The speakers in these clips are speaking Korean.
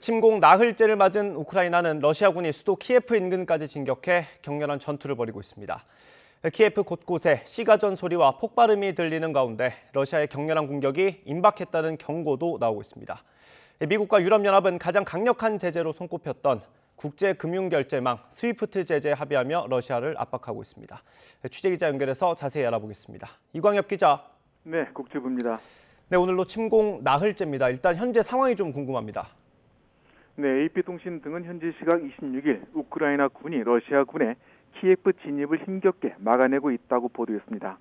침공 나흘째를 맞은 우크라이나는 러시아군이 수도 키예프 인근까지 진격해 격렬한 전투를 벌이고 있습니다. 키예프 곳곳에 시가전 소리와 폭발음이 들리는 가운데 러시아의 격렬한 공격이 임박했다는 경고도 나오고 있습니다. 미국과 유럽연합은 가장 강력한 제재로 손꼽혔던 국제금융결제망 스위프트 제재에 합의하며 러시아를 압박하고 있습니다. 취재기자 연결해서 자세히 알아보겠습니다. 이광엽 기자. 네, 국제부입니다. 네, 오늘로 침공 나흘째입니다. 일단 현재 상황이 좀 궁금합니다. 네, AP통신 등은 현지 시각 26일 우크라이나 군이 러시아 군의 키예프 진입을 힘겹게 막아내고 있다고 보도했습니다.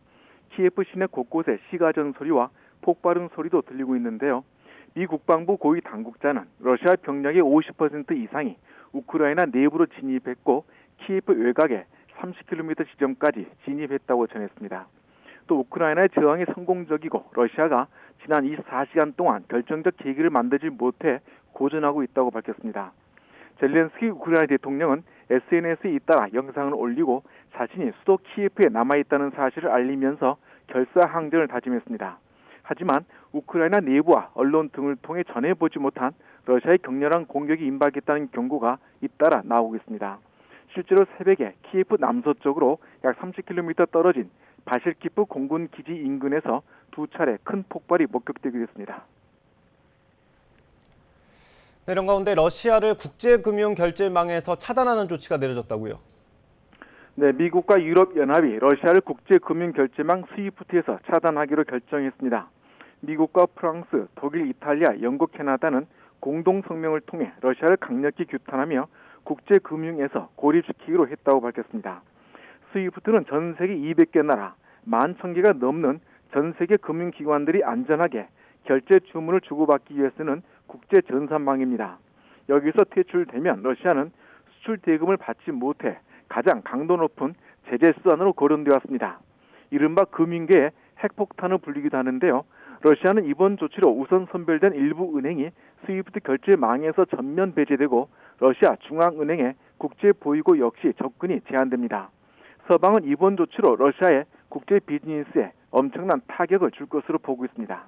키예프 시내 곳곳에 시가전 소리와 폭발음 소리도 들리고 있는데요. 미 국방부 고위 당국자는 러시아 병력의 50% 이상이 우크라이나 내부로 진입했고 키예프 외곽에 30km 지점까지 진입했다고 전했습니다. 또 우크라이나의 저항이 성공적이고 러시아가 지난 24시간 동안 결정적 계기를 만들지 못해 고전하고 있다고 밝혔습니다. 젤렌스키 우크라이나 대통령은 SNS에 잇따라 영상을 올리고 자신이 수도 키예프에 남아있다는 사실을 알리면서 결사항전을 다짐했습니다. 하지만 우크라이나 내부와 언론 등을 통해 전해보지 못한 러시아의 격렬한 공격이 임박했다는 경고가 잇따라 나오고 있습니다. 실제로 새벽에 키예프 남서쪽으로 약 30km 떨어진 바실키프 공군 기지 인근에서 두 차례 큰 폭발이 목격되기도 했습니다. 네, 이런 가운데 러시아를 국제금융결제망에서 차단하는 조치가 내려졌다고요? 네, 미국과 유럽연합이 러시아를 국제금융결제망 스위프트에서 차단하기로 결정했습니다. 미국과 프랑스, 독일, 이탈리아, 영국, 캐나다는 공동 성명을 통해 러시아를 강력히 규탄하며 국제금융에서 고립시키기로 했다고 밝혔습니다. 스위프트는 전 세계 200개 나라, 11,000개가 넘는 전 세계 금융기관들이 안전하게 결제 주문을 주고받기 위해서는 국제 전산망입니다. 여기서 퇴출되면 러시아는 수출 대금을 받지 못해 가장 강도 높은 제재 수단으로 거론되었습니다. 이른바 금융계의 핵폭탄을 불리기도 하는데요. 러시아는 이번 조치로 우선 선별된 일부 은행이 스위프트 결제망에서 전면 배제되고 러시아 중앙은행의 국제 보유고 역시 접근이 제한됩니다. 서방은 이번 조치로 러시아의 국제 비즈니스에 엄청난 타격을 줄 것으로 보고 있습니다.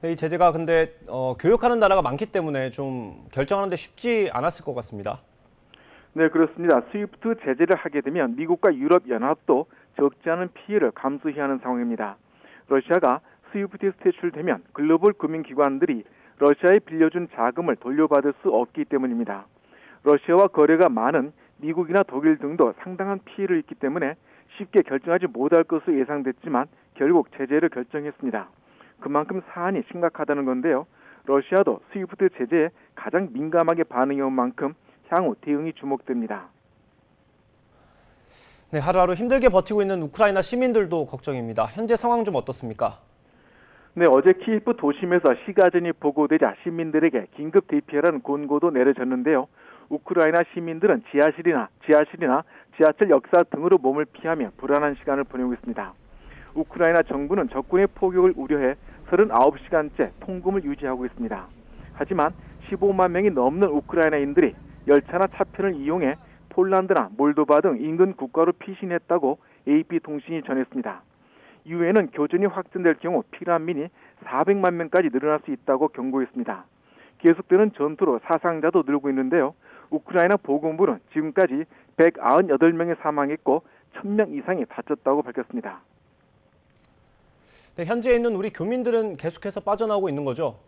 네, 이 제재가 근데 교역하는 나라가 많기 때문에 좀 결정하는 데 쉽지 않았을 것 같습니다. 네, 그렇습니다. 스위프트 제재를 하게 되면 미국과 유럽연합도 적지 않은 피해를 감수해야 하는 상황입니다. 러시아가 스위프트에서 퇴출되면 글로벌 금융기관들이 러시아에 빌려준 자금을 돌려받을 수 없기 때문입니다. 러시아와 거래가 많은 미국이나 독일 등도 상당한 피해를 입기 때문에 쉽게 결정하지 못할 것으로 예상됐지만 결국 제재를 결정했습니다. 그만큼 사안이 심각하다는 건데요. 러시아도 스위프트 제재에 가장 민감하게 반응해온 만큼 향후 대응이 주목됩니다. 네, 하루하루 힘들게 버티고 있는 우크라이나 시민들도 걱정입니다. 현재 상황 좀 어떻습니까? 네, 어제 키예프 도심에서 시가전이 보고되자 시민들에게 긴급 대피하라는 권고도 내려졌는데요. 우크라이나 시민들은 지하실이나 지하철 역사 등으로 몸을 피하며 불안한 시간을 보내고 있습니다. 우크라이나 정부는 적군의 포격을 우려해 39시간째 통금을 유지하고 있습니다. 하지만 15만 명이 넘는 우크라이나인들이 열차나 차편을 이용해 폴란드나 몰도바 등 인근 국가로 피신했다고 AP통신이 전했습니다. 유엔은 교전이 확전될 경우 피난민이 400만 명까지 늘어날 수 있다고 경고했습니다. 계속되는 전투로 사상자도 늘고 있는데요. 우크라이나 보건부는 지금까지 198명이 사망했고 1,000명 이상이 다쳤다고 밝혔습니다. 네, 현재 있는 우리 교민들은 계속해서 빠져나오고 있는 거죠?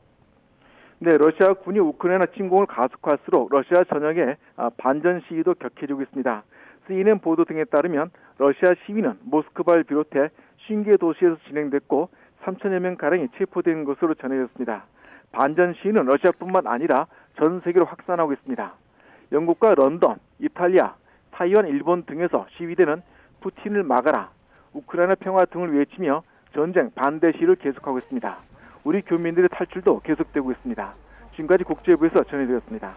네, 러시아 군이 우크라이나 침공을 가속할수록 러시아 전역에 반전 시위도 격해지고 있습니다. CNN 보도 등에 따르면 러시아 시위는 모스크바를 비롯해 50개 도시에서 진행됐고 3천여 명가량이 체포된 것으로 전해졌습니다. 반전 시위는 러시아뿐만 아니라 전 세계로 확산하고 있습니다. 영국과 런던, 이탈리아, 타이완, 일본 등에서 시위대는 푸틴을 막아라, 우크라이나 평화 등을 외치며 전쟁 반대 시위를 계속하고 있습니다. 우리 교민들의 탈출도 계속되고 있습니다. 지금까지 국제부에서 전해드렸습니다.